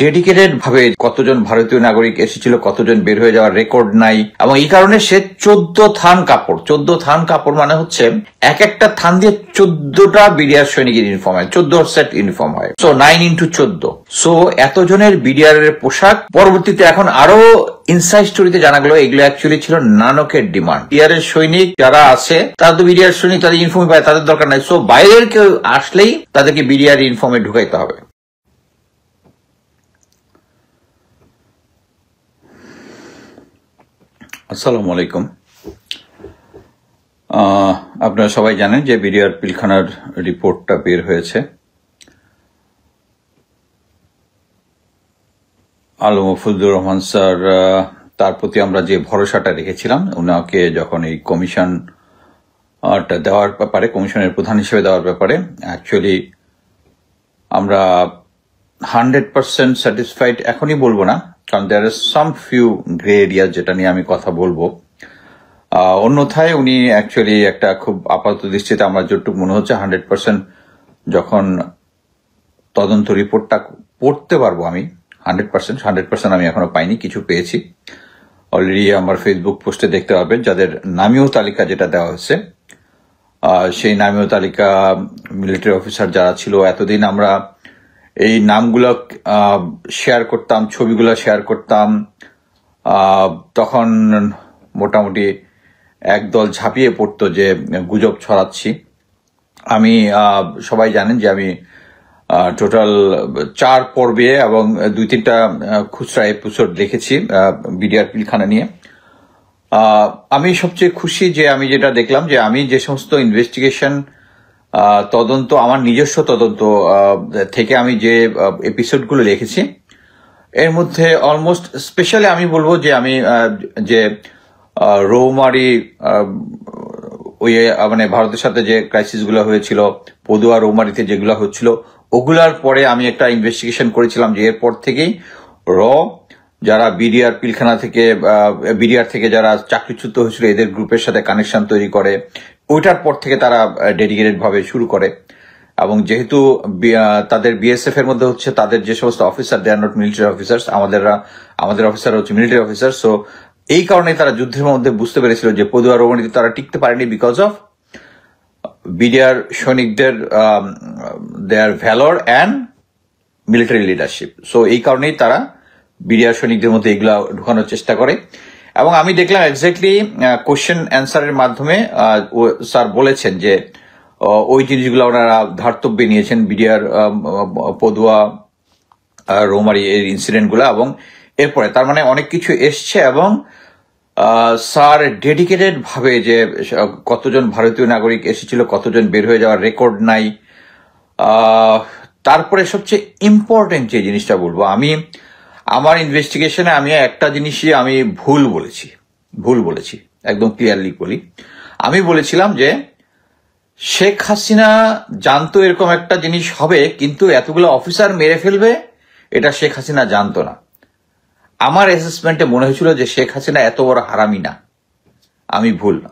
Dedicated ভাবে কতজন ভারতীয় নাগরিক এসেছিল, কতজন বের হয়ে যাওয়ার রেকর্ড নাই, এবং এই কারণে সে 14 থান কাপড়, 14 থান কাপড় মানে হচ্ছে এক একটা থান দিয়ে 14টা বিডিআর সৈনিকের ইউনিফর্ম হয়, 14 সেট ইউনিফর্ম হয়। So 9x14। সো এতজনের বিডিআর এর পোশাক পরবর্তীতে এখন আরো ইনসাইড স্টোরিতে জানা গেল এগুলো অ্যাকচুয়ালি ছিল নানকের ডিমান্ড। বিডিআর এর সৈনিক যারা আছে তারা তো বিডিআর সৈনিক, তাদের ইউনিফর্ম পায়, তাদের দরকার নাই। সো বাইরের কেউ আসলেই তাদেরকে বিডিআর ইউনিফর্মে ঢুকাইতে হবে। আসসালামু আলাইকুম। আপনারা সবাই জানেন যে বিডিআর পিলখানার রিপোর্টটা বের হয়েছে। আলম ফজলুর রহমান স্যার, তার প্রতি আমরা যে ভরসাটা রেখেছিলাম, ওনাকে যখন এই কমিশনটা দেওয়ার ব্যাপারে, কমিশনের প্রধান হিসেবে দেওয়ার ব্যাপারে অ্যাকচুয়ালি আমরা 100% স্যাটিসফাইড এখনই বলবো না, কারণ দেয়ার আর সাম ফিউ গ্রে এরিয়া যেটা নিয়ে আমি কথা বলবো। অন্যথায় উনি অ্যাকচুয়ালি একটা খুব আপাতত দৃষ্টিতে আমার যতটুকু মনে হচ্ছে 100% যখন তদন্ত রিপোর্টটা পড়তে পারবো আমি 100% আমি এখনো পাইনি, কিছু পেয়েছি অলরেডি। আমার ফেসবুক পোস্টে দেখতে পাবেন যাদের নামীয় তালিকা যেটা দেওয়া হয়েছে, সেই নামীয় তালিকা মিলিটারি অফিসার যারা ছিল, এতদিন আমরা এই নামগুলো শেয়ার করতাম, ছবিগুলো শেয়ার করতাম, তখন মোটামুটি একদল ঝাঁপিয়ে পড়তো যে গুজব ছড়াচ্ছি। আমি সবাই জানেন যে আমি টোটাল 4 পর্বে এবং 2-3টা খুচরা এপিসোড লিখেছি বিডিআর পিলখানা নিয়ে। আমি সবচেয়ে খুশি যে আমি যেটা দেখলাম যে আমি যে সমস্ত ইনভেস্টিগেশন তদন্ত, আমার নিজস্ব তদন্ত থেকে আমি যে এপিসোডগুলো লিখেছি, এর মধ্যে অলমোস্ট স্পেশালি আমি বলবো যে আমি যে রৌমারি ওই মানে ভারতের সাথে যে ক্রাইসিসগুলো হয়েছিল, পদুয়া রৌমারিতে যেগুলো হচ্ছিল, ওগুলার পরে আমি একটা ইনভেস্টিগেশন করেছিলাম যে এরপর থেকেই যারা বিডিআর পিলখানা থেকে, বিডিআর থেকে যারা চাকরিচ্যুত হয়েছিল এদের গ্রুপের সাথে কানেকশন তৈরি করে, ওইটার পর থেকে তারা ডেডিকেটেড ভাবে শুরু করে। এবং যেহেতু তাদের বিএসএফ এর মধ্যে হচ্ছে তাদের যে সমস্ত officer, they are not military officers, আমাদের অফিসার হচ্ছে মিলিটারি অফিসার। সো এই কারণে তারা যুদ্ধের মধ্যে বুঝতে পেরেছিল যে পদুয়া রৌমারিতে তারা টিকতে পারেনি বিকজ অফ বিডিআর সৈনিকদের দেয়ার ভ্যালর অ্যান্ড মিলিটারি লিডারশিপ। সো এই কারণেই তারা বিডিআর সৈনিকদের মধ্যে এগুলা ঢুকানোর চেষ্টা করে। এবং আমি দেখলাম এক্স্যাক্টলি কোশ্চেন অ্যান্সারের মাধ্যমে স্যার বলেছেন যে ওই জিনিসগুলো ওনারা ধার্তব্যে নিয়েছেন, বিডিআর পদুয়া রৌমারি এর ইনসিডেন্টগুলো, এবং এরপরে তার মানে অনেক কিছু এসছে। এবং স্যার ডেডিকেটেড ভাবে যে কতজন ভারতীয় নাগরিক এসেছিল, কতজন বের হয়ে যাওয়ার রেকর্ড নাই। তারপরে সবচেয়ে ইম্পর্টেন্ট যে জিনিসটা বলবো, আমি আমার ইনভেস্টিগেশনে আমি একটা জিনিসই আমি ভুল বলেছি, একদম ক্লিয়ারলি বলি। আমি বলেছিলাম যে শেখ হাসিনা জানতো এরকম একটা জিনিস হবে, কিন্তু এতগুলো অফিসার মেরে ফেলবে এটা শেখ হাসিনা জানতো না। আমার অ্যাসেসমেন্টে মনে হয়েছিল যে শেখ হাসিনা এত বড় হারামি না।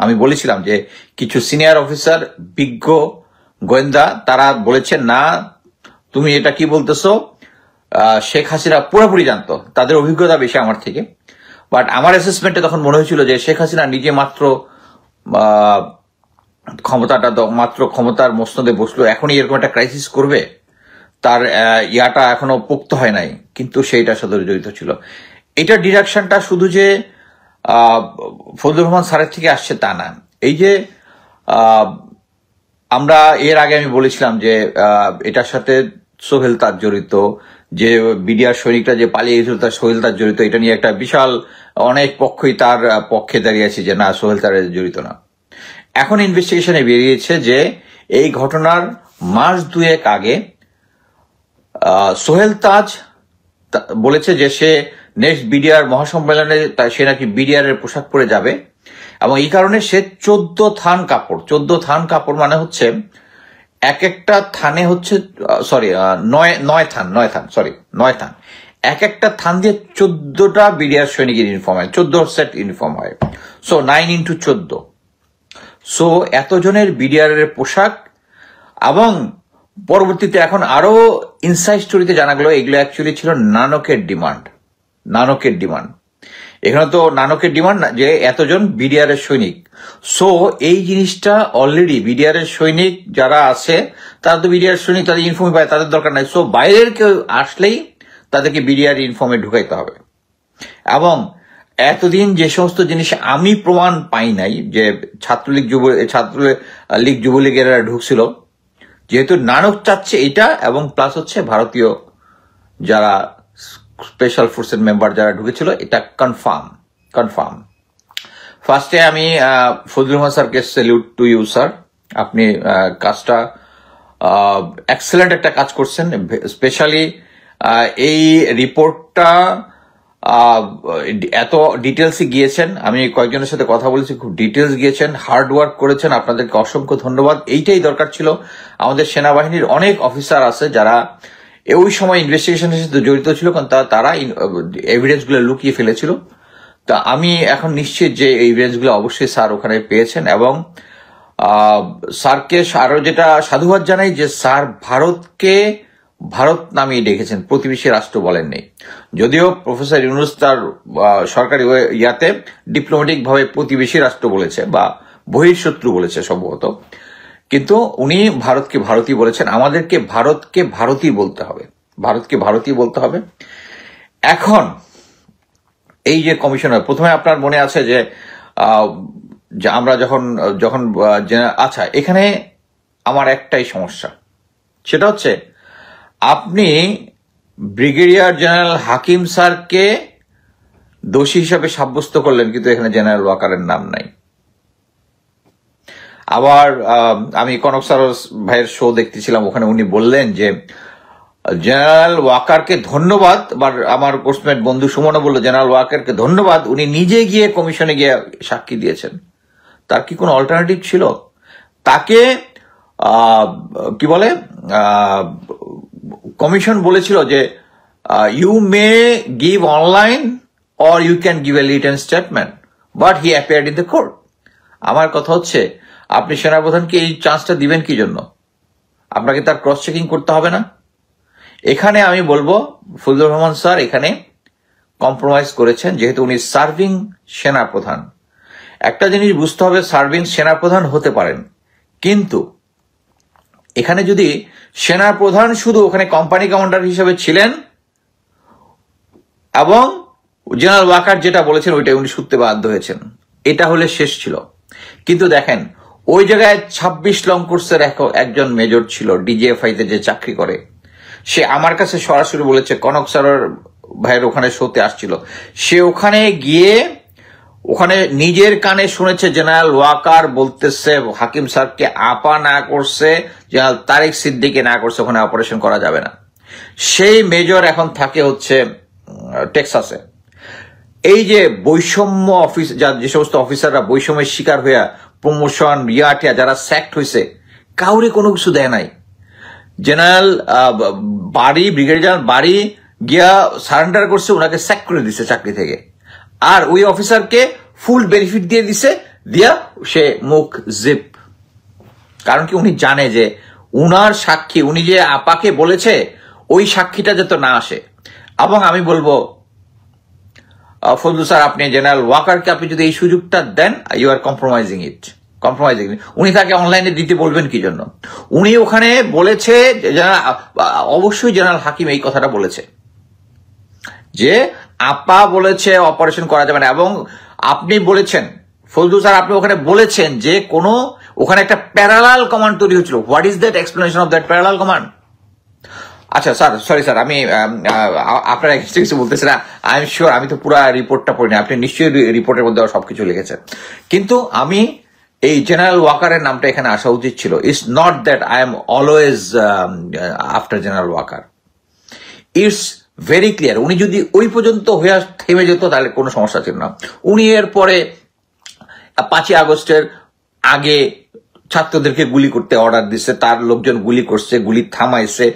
আমি বলেছিলাম যে কিছু সিনিয়র অফিসার, বিজ্ঞ গোয়েন্দা, তারা বলেছেন না তুমি এটা কি বলতেছো, শেখ হাসিনা পুরোপুরি জানতো, তাদের অভিজ্ঞতা বেশি আমার থেকে। বাট আমার অ্যাসেসমেন্টে তখন মনে হয়েছিল যে শেখ হাসিনা নিজে মাত্র ক্ষমতার মসনদে বসলো, এখনই এরকম একটা ক্রাইসিস করবে, তার ইয়াটা এখনো পোক্ত হয় নাই, কিন্তু সেইটার সাথে জড়িত ছিল। এটা ডিরেকশনটা শুধু যে ফজলুর রহমান স্যারের থেকে আসছে তা না। এই যে আমরা এর আগে আমি বলেছিলাম যে এটার সাথে সোহেল তাজ জড়িত, যে বিডিআর সৈনিকরা যে পালিয়ে গেছিল তার সোহেল তাজ জড়িত, এটা নিয়ে একটা বিশাল অনেক পক্ষই তার পক্ষে দাঁড়িয়েছে যে না, সোহেল তার জড়িত না। এখন ইনভেস্টিগেশনে বেরিয়েছে যে এই ঘটনার মাস 2 আগে সোহেল তাজ বলেছে যে সে নেক্সট বিডিআর মহাসম্মেলনে সে নাকি বিডিআর এর পোশাক পরে যাবে, এবং এই কারণে সে 14 থান কাপড় মানে হচ্ছে এক একটা থানে হচ্ছে 9 থান, এক একটা থান দিয়ে 14টা বিডিআর সৈনিকের ইউনিফর্ম হয়, 14 সেট ইউনিফর্ম হয়। So 9x14। সো এতজনের বিডিআর এর পোশাক এবং পরবর্তীতে এখন আরো ইনসাইড স্টোরিতে জানা গেল এগুলো অ্যাকচুয়ালি ছিল নানকের ডিমান্ড। এখানে তো নানকের ডিমান্ড যে এতজন বিডিআর এর সৈনিক। সো এই জিনিসটা অলরেডি বিডিআর এর সৈনিক যারা আছে তারা তো বিডিআর সৈনিক, তাদের ইনফর্ম পায়, তাদের দরকার নাই। সো বাইরের কেউ আসলেই তাদেরকে বিডিআর ইনফর্মে ঢুকাইতে হবে। এবং এতদিন যে সমস্ত জিনিস আমি প্রমাণ পাই নাই যে ছাত্রলীগ যুবলীগের ঢুকছিল, যেহেতু নানক চাচ্ছে এটা, এবং প্লাস হচ্ছে ভারতীয় যারা স্পেশাল ফোর্সের মেম্বার যারা ঢুকেছিল, এটা কনফার্ম। ফার্স্টে আমি ফজলুর রহমান স্যারকে স্যালিউট টু ইউ স্যার, আপনি কাজটা এক্সেলেন্ট একটা কাজ করছেন। স্পেশালি এই রিপোর্টটা এত ডিটেলসে গিয়েছেন, আমি কয়েকজনের সাথে কথা বলেছি, খুব ডিটেলস গিয়েছেন, হার্ড ওয়ার্ক করেছেন, আপনাদেরকে অসংখ্য ধন্যবাদ। এইটাই দরকার ছিল। আমাদের সেনাবাহিনীর অনেক অফিসার আছে যারা ওই সময় ইনভেস্টিগেশনের সাথে জড়িত ছিল, কারণ তারা এভিডেন্স গুলো লুকিয়ে ফেলেছিল। তা আমি এখন নিশ্চিত যে এই এভিডেন্স গুলো অবশ্যই স্যার ওখানে পেয়েছেন, এবং স্যারকে আরো যেটা সাধুবাদ জানাই যে স্যার ভারতকে ভারত নামিয়ে ডেকেছেন, প্রতিবেশী রাষ্ট্র বলেননি। যদিও প্রফেসর ইউনূস তার সরকারি ইয়াতে ডিপ্লোম্যাটিক ভাবে প্রতিবেশী রাষ্ট্র বলেছে বা বহিঃশত্রু বলেছে সম্ভবত, কিন্তু উনি ভারতকে ভারতই বলেছেন। আমাদেরকে ভারতকে ভারতই বলতে হবে। এখন এই যে কমিশনার, প্রথমে আপনার মনে আছে যে আমরা যখন আচ্ছা, এখানে আমার একটাই সমস্যা, সেটা হচ্ছে আপনি ব্রিগেডিয়ার জেনারেল হাকিম স্যারকে দোষী হিসাবে সাব্যস্ত করলেন, কিন্তু এখানে জেনারেল ওয়াকারের নাম নাই। আবার আমি কনক স্যার ভাইয়ের শো দেখতেছিলাম, ওখানে উনি বললেন যে জেনারেল ওয়াকারকে ধন্যবাদ, আমার কোর্সমেট বন্ধু সুমনও বলল জেনারেল ওয়াকারকে ধন্যবাদ, উনি নিজে গিয়ে কমিশনে গিয়ে সাক্ষী দিয়েছেন। তার কি কোনো অল্টারনেটিভ ছিল? তাকে কি বলে, কমিশন বলেছিল যে you may give online or you can give a written statement, but he appeared in the court. আমার কথা হচ্ছে আপনি সেনাপ্রধানকে এই চান্সটা দিবেন কি জন্য? আপনাকে তার ক্রস চেকিং করতে হবে না? এখানে আমি বলবো ফজলুর রহমান স্যার এখানে কম্প্রোমাইজ করেছেন, যেহেতু উনি সার্ভিং সেনাপ্রধান। একটা জিনিস বুঝতে হবে, সার্ভিং সেনাপ্রধান হতে পারেন, কিন্তু এখানে যদি সেনাপ্রধান শুধু ওখানে কোম্পানি কমান্ডার হিসেবে ছিলেন এবং জেনারেল ওয়াকার যেটা বলেছেন ওইটা উনি শুনতে বাধ্য হয়েছেন, এটা হলে শেষ ছিল। কিন্তু দেখেন ওই জায়গায় 26 লং কোর্সের একজন মেজর ছিল, ডিজিএফআই তে যে চাকরি করে, সে আমার কাছে সরাসরি বলেছে, কনক স্যার ভাইয়ের ওখানে শোতে আসছিল, সে ওখানে গিয়ে ওখানে নিজের কানে শুনেছে জেনারেল ওয়াকার বলতেছে হাকিম স্যারকে আপা না করছে, জেনারেল তারেক সিদ্দিকে না করছে, ওখানে অপারেশন করা যাবে না। সেই মেজর এখন থাকে হচ্ছে টেক্সাসে। এই যে বৈষম্য অফিস, যে সমস্ত অফিসাররা বৈষম্যের শিকার হইয়া প্রমোশন রিয়াটিয়া যারা স্যাক্ট হয়েছে, কাউরে কোনো কিছু দেয় নাই। জেনারেল ব্রিগেডিয়ার জেনারেল বাড়ি গিয়া সারেন্ডার করছে, ওনাকে স্যাক করে দিছে চাকরি থেকে, আর ওই অফিসারকে ফুল বেনিফিট দিয়ে দিছে, দিয়া সে মুখ জিপ। কারণ কি, উনি জানে যে উনার সাক্ষী, উনি যে আপাকে বলেছে ওই সাক্ষীটা যাতে না আসে। এবং আমি বলবো ফজলু স্যার, আপনি জেনারেল ওয়াকারকে আপনি যদি এই সুযোগটা দেন, ইউ আর কম্প্রোমাইজিং ইট। উনি তাকে অনলাইনে দিতে বলবেন কি জন্য? উনি ওখানে বলেছে, অবশ্যই জেনারেল হাকিম এই কথাটা বলেছে যে আপা বলেছে অপারেশন করা যাবে না, এবং আপনি বলেছেন ফজলু স্যার, আপনি ওখানে বলেছেন যে ওখানে একটা প্যারালাল কমান্ড তৈরি হচ্ছিল। What is that explanation of that parallel command? আচ্ছা স্যার, সরি স্যার, আমি আপনার কিছু বলতেছি না, আই এম শিওর, আমি তো পুরো রিপোর্টটা পড়িনি, আপনি নিশ্চয়ই রিপোর্টের মধ্যে সবকিছু লিখেছেন, কিন্তু আমি এই জেনারেল ওয়াকারের নামটা এখানে আসা উচিত ছিল। It's not that I am always after general Waker, it's very clear. উনি যদি ওই পর্যন্ত হয়ে থেমে যেত তাহলে কোনো সমস্যা ছিল না। উনি এরপরে 5ই আগস্টের আগে ছাত্রদেরকে গুলি করতে অর্ডার দিচ্ছে, তার লোকজন গুলি করছে, গুলি থামাইছে।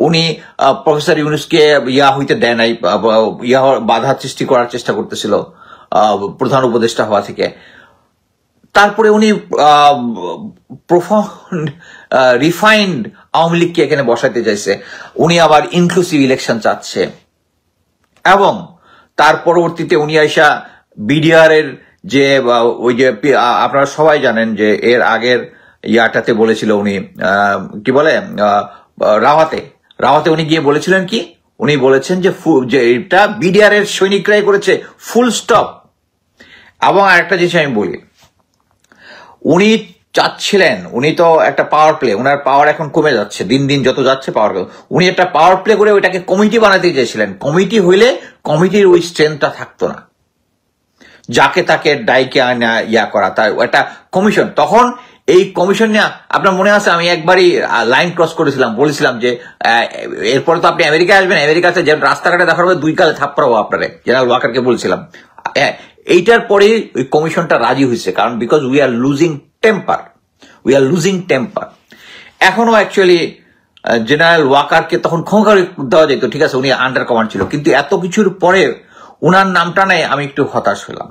উনি প্রফেসর ইউনূসকে হইতে দেয় নাই, বাধা সৃষ্টি করার চেষ্টা করতেছিল প্রধান উপদেষ্টা হওয়া থেকে। তারপরে উনি প্রফাউন্ড রিফাইন্ড আওয়ামী লীগকে এখানে বসাইতে চাইছে, উনি আবার ইনক্লুসিভ ইলেকশন চাচ্ছে, এবং তার পরবর্তীতে উনি আইসা বিডিআর এর যে ওই যে আপনারা সবাই জানেন যে এর আগের ইয়াটাতে বলেছিল উনি কি বলে রাওয়াতে উনি গিয়ে বলেছিলেন কি, উনি বলেছেন যে এটা বিডিআর এর সৈনিকরাই করেছে, ফুল স্টপ। এবং আরেকটা জিনিস আমি বলি, উনি চাচ্ছিলেন, উনি তো একটা পাওয়ার প্লে, উনার পাওয়ার এখন কমে যাচ্ছে, দিন দিন যত যাচ্ছে পাওয়ার, উনি একটা পাওয়ার প্লে করে ওইটাকে কমিটি বানাতে চেয়েছিলেন। কমিটি হইলে কমিটির ওই স্ট্রেংথটা থাকতো না, যাকে তাকে ডাইকে আনা ইয়া করা, তার একটা কমিশন। তখন এই কমিশন নিয়ে আপনার মনে আছে আমি একবারই লাইন ক্রস করেছিলাম, বলেছিলাম যে এরপরে তো আপনি আমেরিকায় আসবেন, আমেরিকাতে যে রাস্তাঘাটে দেখার হবে 2 কালে থাপ্পড়াবো আপনারে, জেনারেল ওয়াকারকে বলছিলাম। এইটার পরে ওই কমিশনটা রাজি হয়েছে, কারণ because we are losing temper. এখনো অ্যাকচুয়ালি জেনারেল ওয়াকারকে তখন ক্ষমা দেওয়া যেত, ঠিক আছে উনি আন্ডার কমান্ড ছিল, কিন্তু এত কিছুর পরে উনার নামটা নেই, আমি একটু হতাশ হলাম।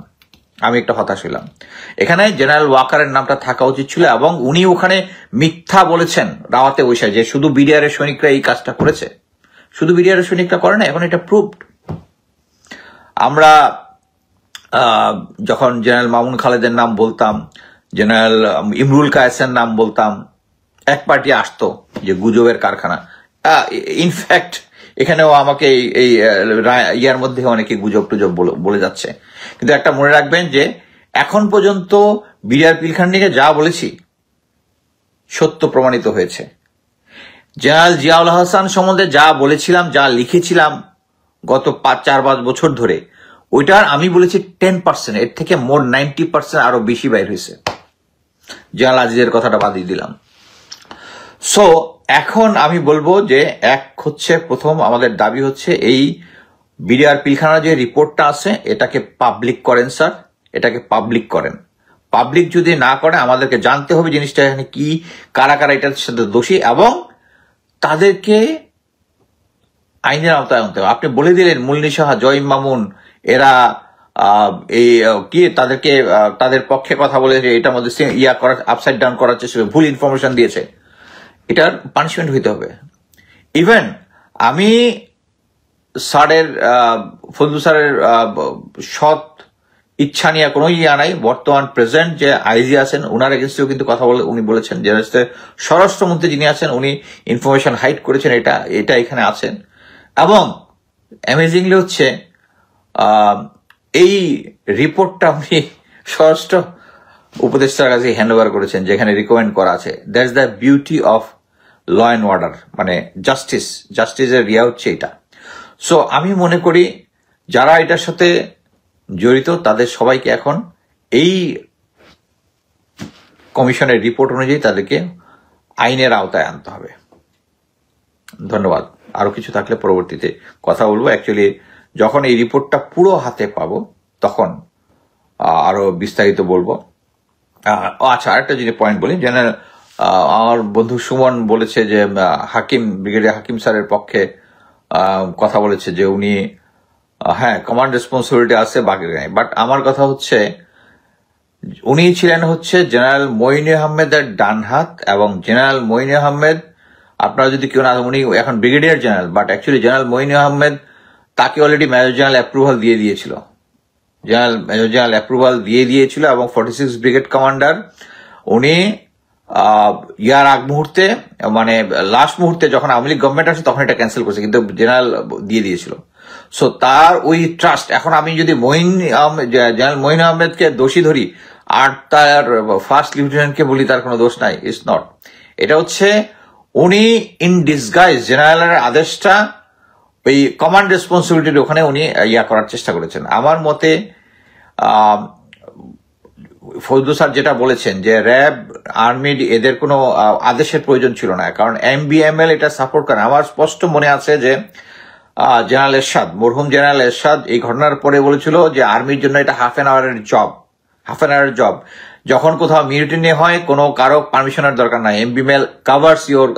এখানে জেনারেল ওয়াকারের নামটা থাকা উচিত ছিল, এবং উনি ওখানে মিথ্যা বলেছেন রাওয়াতে বসে যে শুধু বিডিআর এর সৈনিকরা এই কাজটা করেছে। শুধু বিডিআর এর সৈনিকরা করে না, এখন এটা প্রুভড। আমরা যখন জেনারেল মামুন খালেদের নাম বলতাম, জেনারেল ইমরুল কায়েসের নাম বলতাম, এক পার্টি আসতো যে গুজবের কারখানা। ইনফ্যাক্ট এখানেও আমাকে এই ইয়ার মধ্যে অনেকে গুজব টুজব বলে যাচ্ছে, কিন্তু একটা মনে রাখবেন যে এখন পর্যন্ত বিডিআর পিলখান্ডিকে যা বলেছি সত্য প্রমাণিত হয়েছে। জেনারেল জিয়াউল হাসান সম্বন্ধে যা বলেছিলাম, যা লিখেছিলাম গত 4-5 বছর ধরে, ওইটার আমি বলেছি 10%, এর থেকে মোর 90% আরো বেশি বাইর হয়েছে। জেনারেল আজিজের কথাটা বাদিয়ে দিলাম। সো এখন আমি বলবো যে প্রথম আমাদের দাবি হচ্ছে এই বিডিআর পিলখানা যে রিপোর্টটা আছে এটাকে পাবলিক করেন স্যার, এটাকে পাবলিক করেন। পাবলিক যদি না করে আমাদেরকে জানতে হবে জিনিসটা এখানে কি, কারা কারা এটার সাথে দোষী, এবং তাদেরকে আইনের আওতায় আনতে হবে। আপনি বলে দিলেন মুলনি সাহা, জয়ীম মামুন এরা এই কি তাদেরকে তাদের পক্ষে কথা বলে এটার মধ্যে ইয়া করার আপসাইড ডাউন করার চেষ্টা, ভুল ইনফরমেশন দিয়েছে, এটার পানিশমেন্ট হইতে হবে। ইভেন আমি স্যারের ফজলু স্যারের সৎ ইচ্ছা নিয়ে কোনো ইয়া নাই, বর্তমান প্রেসিডেন্ট যে আইজি আছেন ওনার এগেন্স্টেও কিন্তু কথা বলে উনি বলেছেন, যে স্বরাষ্ট্রমন্ত্রী যিনি আছেন উনি ইনফরমেশন হাইড করেছেন, এটা এখানে আছেন। এবং অ্যামেজিংলি হচ্ছে এই রিপোর্টটা উনি স্বরাষ্ট্র উপদেষ্টার কাছে হ্যান্ড ওভার করেছেন, যেখানে রিকমেন্ড করা আছে। That's the beauty of law and order, মানে জাস্টিসের রিয়া হচ্ছে এটা। সো আমি মনে করি যারা এটার সাথে জড়িত তাদের সবাইকে এখন এই কমিশনের রিপোর্ট অনুযায়ী তাদেরকে আইনের আওতায় আনতে হবে। ধন্যবাদ। আরো কিছু থাকলে পরবর্তীতে কথা বলবো। অ্যাকচুয়ালি যখন এই রিপোর্টটা পুরো হাতে পাবো তখন আরো বিস্তারিত বলবো। আচ্ছা, আরেকটা যদি পয়েন্ট বলি, জেনারেল আমার বন্ধু সুমন বলেছে যে ব্রিগেডিয়ার হাকিম স্যারের পক্ষে কথা বলেছে যে উনি হ্যাঁ কমান্ড রেসপন্সিবিলিটি আছে, বাকি নাই। বাট আমার কথা হচ্ছে উনি ছিলেন হচ্ছে জেনারেল মঈন আহমেদের ডান হাত, এবং জেনারেল মঈন আহমেদ আপনারা যদি কেউ না, উনি এখন brigadier general, but actually general Moeen Ahmed তাকে অলরেডি মেজর জেনারেল অ্যাপ্রুভাল দিয়ে দিয়েছিল, মেজর জেনারেল অ্যাপ্রুভাল দিয়ে দিয়েছিল, এবং 46 ব্রিগেড কমান্ডার উনি ইয়ার আগ মুহূর্তে, মানে লাস্ট মুহূর্তে যখন আওয়ামী লীগ গভর্নমেন্ট আসে তখন এটা ক্যান্সেল করছে, কিন্তু জেনারেল দিয়ে দিয়েছিল। সো তার ওই ট্রাস্ট, এখন আমি যদি জেনারেল মঈন আহমেদকে দোষী ধরি আর তার ফার্স্ট লিউটেন্যান্টকে বলি তার কোনো দোষ নাই, ইটস নট। এটা হচ্ছে উনি ইন ডিসগাইজ জেনারেলের আদেশটা ওই কমান্ড রেসপন্সিবিলিটির ওখানে উনি ইয়া করার চেষ্টা করেছেন। আমার মতে ফজলু স্যার যেটা বলেছেন যে র্যাব, আর্মি এদের কোনো আদেশের প্রয়োজন ছিল না, কারণ MBML এটা সাপোর্ট করে। আমার স্পষ্ট মনে আছে যে জেনারেল এরশাদ, মরহুম জেনারেল এরশাদ এই ঘটনার পরে বলেছিল যে আর্মির জন্য এটা হাফ অ্যান আওয়ারের জব। যখন কোথাও মিউটিনি হয় কোনো কারো পারমিশনের দরকার নাই, MBML covers your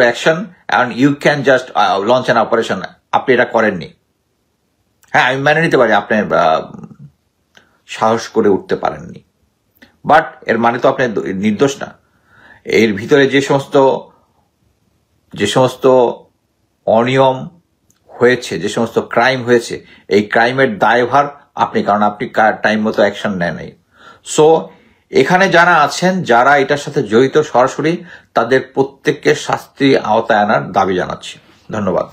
action and you can just launch an operation. আপনি এটা করেননি। হ্যাঁ, আমি মেনে নিতে পারি আপনি সাহস করে উঠতে পারেননি, বাট এর মানে তো আপনি নির্দোষ না। এর ভিতরে যে সমস্ত অনিয়ম হয়েছে, যে সমস্ত ক্রাইম হয়েছে, এই ক্রাইমের দায়ভার আপনি, কারণ আপনি টাইম মতো অ্যাকশন নেন নাই। সো এখানে যারা আছেন, যারা এটার সাথে জড়িত সরাসরি, তাদের প্রত্যেককে শাস্তি আওতায় আনার দাবি জানাচ্ছি। ধন্যবাদ।